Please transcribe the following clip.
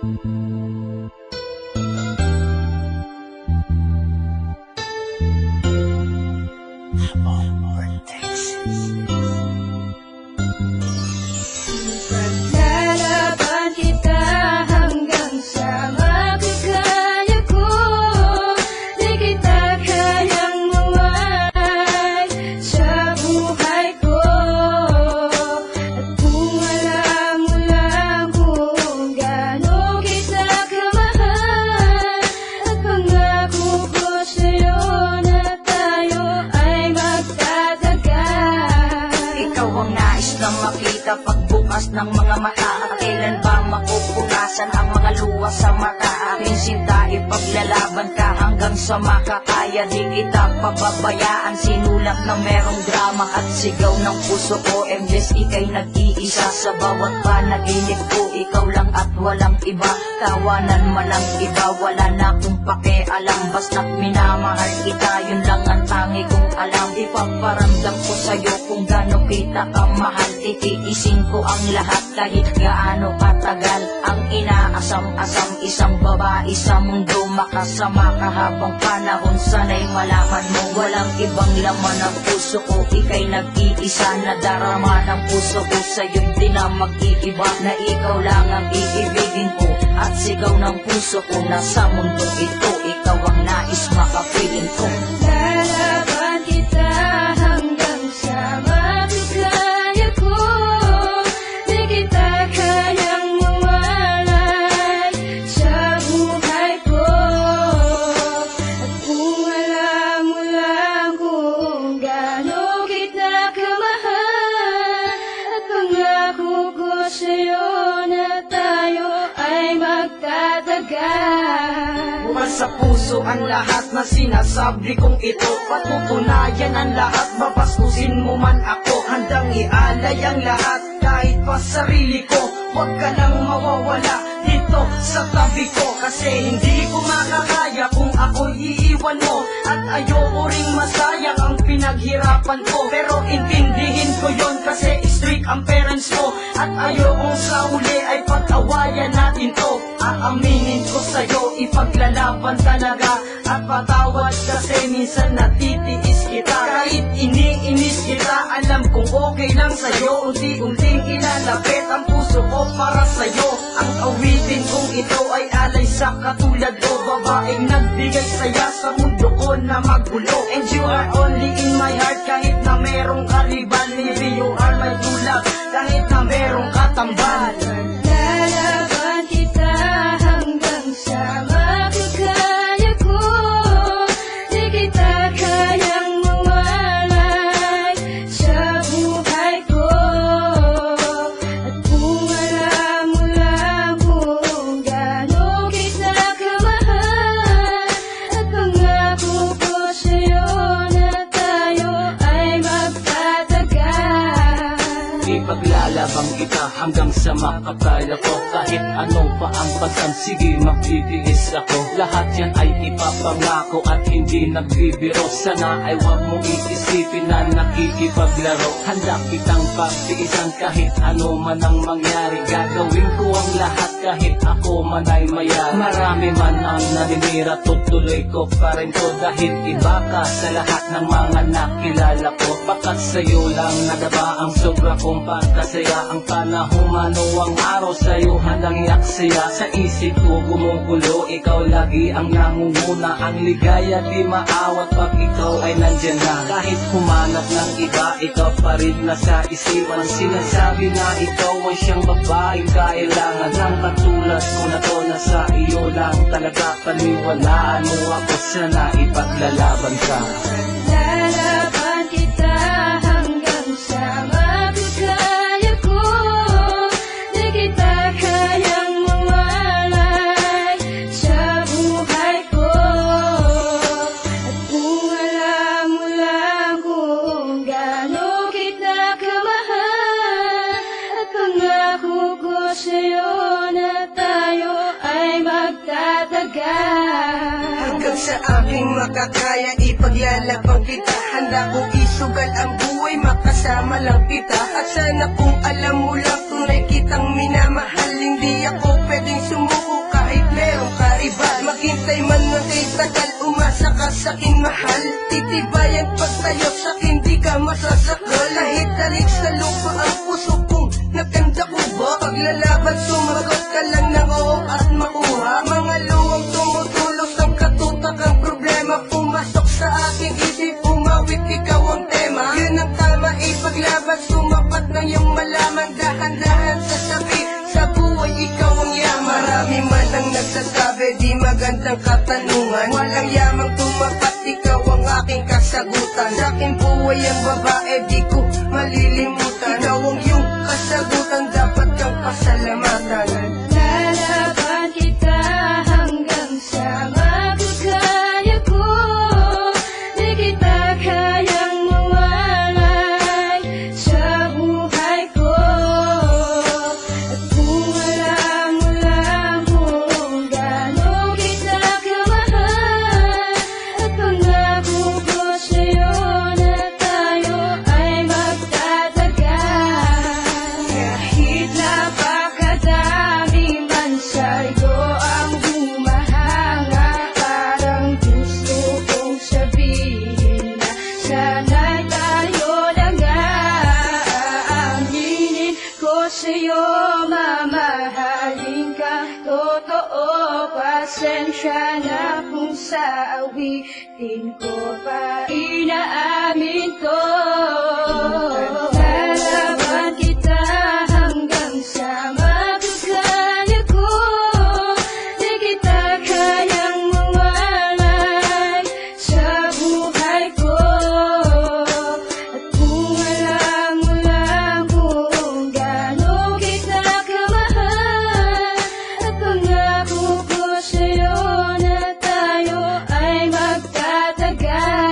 Paglalaban kita hanggang sa magkakaya ko. Di kita kayang mawala sa buhay ko. At kung alam mo lang kung gaano kita kamahal, at pangako ko sa'yo na tayo ay magtatagal. Ikaw ang nais na makita pagbukas ng mga mata. At kailan ba mapupunasan ang mga luha sa mata? Aking sinta, ipaglalaban ka hanggang sa makakaya. Di kita pababayaan, sinulat na merong drama at sigaw ng puso ko. Endless, ika'y nag-iisa sa bawat panaginip ko. Ikaw lang at walang iba, tawanan man ang iba. Wala na akong pakialam, basta't minamahal kita. Yun lang ang tangi kong alam. Ipaparamdam ko sa'yo kung gaano kita kamahal. Titiisin ko ang lahat kahit gaano katagal. Ang inaasam-asam, isang babae sa mundo. Makasama ka habang panahon, sana'y malaman mo walang ibang laman ng puso ko. Ika'y nag-iisa na darama ng puso ko. Sa'yo'y di na mag-iiba, na ikaw lang ang iibigin ko. At sigaw ng puso ko na sa mundong ito, ikaw ang nais makapiling ko. Lalaban kita hanggang sa magkakaya ko. Di kita kayang mawalay sa buhay ko. At kung alam mo lang kung gaano kita kamahal, at pangako ko sa'yo na tayo ay magtatagal. Bukas sa puso ang lahat na sinasabi kong ito. Patutunayan ang lahat, babastusin mo man ako. Handang ialay ang lahat, kahit pa sarili ko. Huwag ka nang mawawala dito sa tabi ko. Kasi hindi ko makakaya kung ako'y iiwan mo. At ayoko ring masayang ang pinaghirapan ko. Pero intindihin ko yon kasi strict ang parents mo. At ayokong sa uli ay pag-awayan natin to. Aaminin ko sa'yo, ipaglalaban talaga. At patawad kasi minsan natitiis kita. Kahit iniinis kita, alam kong okay lang sa'yo. Unti-unting ilalapit ang puso ko para sa'yo. Ang awitin kong ito ay alay sa katulad ko. Babaeng nagbigay saya sa mundo ko na magulo. And you are only in my heart kahit na merong kaliban. Maybe you are my true love kahit na merong katambal. Lalaban kita hanggang sa magkakaya ko. Di kita kayang mawalay sa buhay ko. At kung alam mo lang kung gaano kita kamahal, at pangako ko sa'yo na tayo ay magtatagal. Ipaglalabang kita hanggang sa makakaya ko. Kahit anong pa ang pasan, sige magbibigis ako. Lahat yan ay ipapangako at hindi nagbibiro. Sana ay wag mo iisipin na nakikipaglaro. Handa kitang pagtiisan kahit ano man ang mangyari. Gagawin ko ang lahat kahit ako man ay mayari. Marami man ang naninira, tutuloy ko pa rin to. Dahil iba ka sa lahat ng mga nakilala ko. Bakat sa'yo lang nadaba ang sobra kong pagkasaya. Ang panahon man o ang araw sa'yo handang iaksaya. Sa isip ko gumugulo, ikaw lagi ang nangunguna. Ang ligaya di maawat pag ikaw ay nandyan na. Kahit humanap ng iba, ikaw pa rin nasa isipan. Sinasabi na ikaw ay siyang babaeng kailangan ng katulad ko na to. Nasa iyo lang talaga, paniwalaan mo ako. Sana ipaglalaban ka. Lalaban kita hanggang sa magkakaya ko. Di kita kayang mawalay sa buhay ko. At kung alam mo lang kung gaano kita kamahal, at pangako ko sa'yo na tayo ay magtatagal. Hanggang sa aking makakaya, ipaglalaban kita. Handa kong isugal ang buhay, makasama lang kita. At sana kung alam mo lang, tunay kitang minamahal. Hindi ako pwedeng sumuko Matibayan pagtayo sa'kin di ka masasakal. Kahit tarik sa lupa ang puso kong nagkanda ko ba? Paglalaban sumagot ka lang ng oo at makuha. Mga luwang tumutulos ang katutak ang problema. Pumasok sa aking isip, umawit ikaw ang tema. Yun ang tama, ipaglaban, sumapat ng iyong malaman. Dahan-dahan sasabi, sa buhay ikaw ang yaman. Marami man ang nagsasabi, di magandang katanungan. Walang yamang tumapat, ikaw ang aking kasagutan. Sa aking buhay ang babae, di ko malilimutan. Ikaw ang iyong kasagutan, dapat kang pasalamatan. Lalaban kita hanggang sa makakaya ko. Di kita kayang mawalay sa buhay ko. At kung alam mo lang kung gaano kita kamahal, at pangako ko sa'yo na tayo ay magtatagal. Kahit napakadami man sa'yo ang humahanga, parang gusto kong sabihin na sana'y tayo na nga. Aaminin ko sa'yo, mamahalin ka totoo. Pasensya na kung sa awitin ko pa inaamin to. Lalaban kita hanggang sa makakaya ko. Di kita kayang mawalay sa buhay ko. At kung alam mo lang kung gaano kita kamahal, at pangako ko sa'yo na tayo ay magtatagal.